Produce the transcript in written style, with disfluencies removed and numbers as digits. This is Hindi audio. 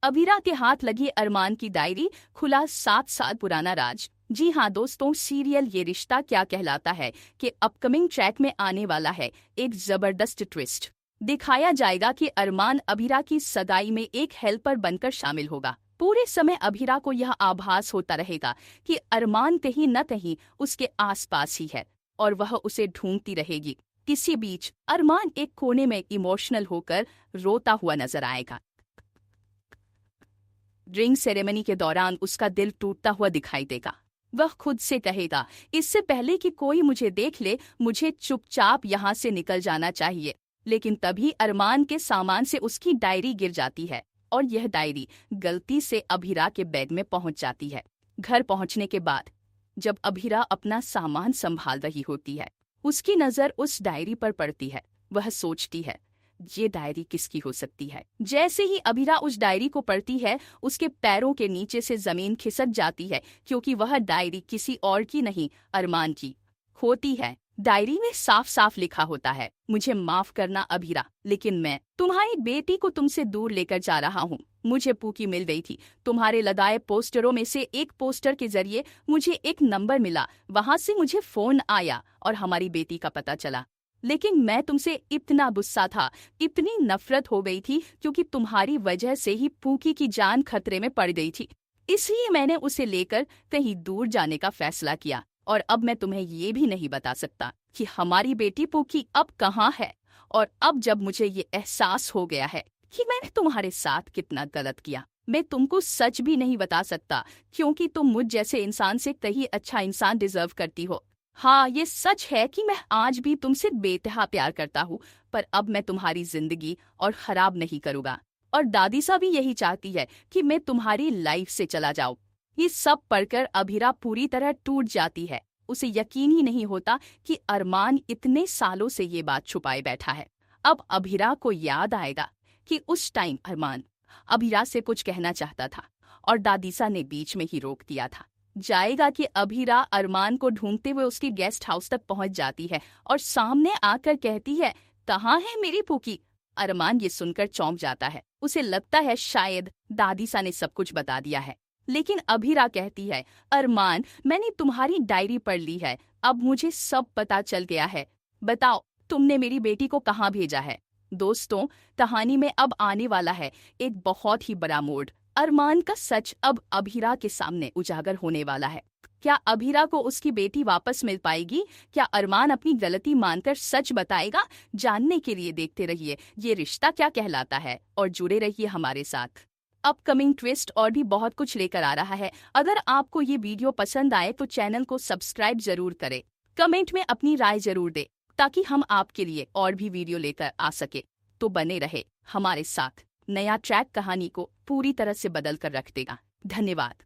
अभीरा के हाथ लगी अरमान की डायरी, खुला 7 साल पुराना राज। जी हाँ दोस्तों, सीरियल ये रिश्ता क्या कहलाता है कि अपकमिंग ट्रैक में आने वाला है एक जबरदस्त ट्विस्ट। दिखाया जाएगा कि अरमान अभीरा की सगाई में एक हेल्पर बनकर शामिल होगा। पूरे समय अभीरा को यह आभास होता रहेगा कि अरमान कहीं न कहीं उसके आसपास ही है और वह उसे ढूंढती रहेगी। किसी बीच अरमान एक कोने में इमोशनल होकर रोता हुआ नजर आएगा। रिंग सेरेमनी के दौरान उसका दिल टूटता हुआ दिखाई देगा। वह खुद से कहेगा, इससे पहले कि कोई मुझे देख ले मुझे चुपचाप यहाँ से निकल जाना चाहिए। लेकिन तभी अरमान के सामान से उसकी डायरी गिर जाती है और यह डायरी गलती से अभीरा के बैग में पहुंच जाती है। घर पहुंचने के बाद जब अभीरा अपना सामान संभाल रही होती है, उसकी नजर उस डायरी पर पड़ती है। वह सोचती है, ये डायरी किसकी हो सकती है। जैसे ही अभीरा उस डायरी को पढ़ती है, उसके पैरों के नीचे से जमीन खिसक जाती है, क्योंकि वह डायरी किसी और की नहीं अरमान की होती है। डायरी में साफ साफ लिखा होता है, मुझे माफ करना अभीरा, लेकिन मैं तुम्हारी बेटी को तुमसे दूर लेकर जा रहा हूँ। मुझे पूकी मिल गई थी। तुम्हारे लगाए पोस्टरों में से एक पोस्टर के जरिए मुझे एक नंबर मिला, वहां से मुझे फोन आया और हमारी बेटी का पता चला। लेकिन मैं तुमसे इतना गुस्सा था, इतनी नफरत हो गई थी, क्योंकि तुम्हारी वजह से ही पूकी की जान खतरे में पड़ गई थी। इसलिए मैंने उसे लेकर कहीं दूर जाने का फैसला किया। और अब मैं तुम्हें ये भी नहीं बता सकता कि हमारी बेटी पूकी अब कहाँ है। और अब जब मुझे ये एहसास हो गया है कि मैंने तुम्हारे साथ कितना गलत किया, मैं तुमको सच भी नहीं बता सकता, क्योंकि तुम मुझ जैसे इंसान से कहीं अच्छा इंसान डिजर्व करती हो। हाँ, ये सच है कि मैं आज भी तुमसे बेतहा प्यार करता हूँ, पर अब मैं तुम्हारी जिंदगी और खराब नहीं करूँगा। और दादी सा भी यही चाहती है कि मैं तुम्हारी लाइफ से चला जाऊँ। ये सब पढ़कर अभीरा पूरी तरह टूट जाती है। उसे यकीन ही नहीं होता कि अरमान इतने सालों से ये बात छुपाए बैठा है। अब अभीरा को याद आएगा कि उस टाइम अरमान अभीरा से कुछ कहना चाहता था और दादीसा ने बीच में ही रोक दिया था। जाएगा कि अभीरा अरमान को ढूंढते हुए उसकी गेस्ट हाउस तक पहुंच जाती है और सामने आकर कहती है, कहाँ है मेरी पूकी। अरमान ये सुनकर चौंक जाता है। उसे लगता है शायद दादीसा ने सब कुछ बता दिया है। लेकिन अभीरा कहती है, अरमान मैंने तुम्हारी डायरी पढ़ ली है, अब मुझे सब पता चल गया है। बताओ तुमने मेरी बेटी को कहाँ भेजा है। दोस्तों, कहानी में अब आने वाला है एक बहुत ही बड़ा मोड़। अरमान का सच अब अभीरा के सामने उजागर होने वाला है। क्या अभीरा को उसकी बेटी वापस मिल पाएगी? क्या अरमान अपनी गलती मानकर सच बताएगा? जानने के लिए देखते रहिए ये रिश्ता क्या कहलाता है और जुड़े रहिए हमारे साथ। अपकमिंग ट्विस्ट और भी बहुत कुछ लेकर आ रहा है। अगर आपको ये वीडियो पसंद आए तो चैनल को सब्सक्राइब जरूर करें। कमेंट में अपनी राय जरूर दें ताकि हम आपके लिए और भी वीडियो लेकर आ सके। तो बने रहे हमारे साथ। नया ट्रैक कहानी को पूरी तरह से बदल कर रख देगा। धन्यवाद।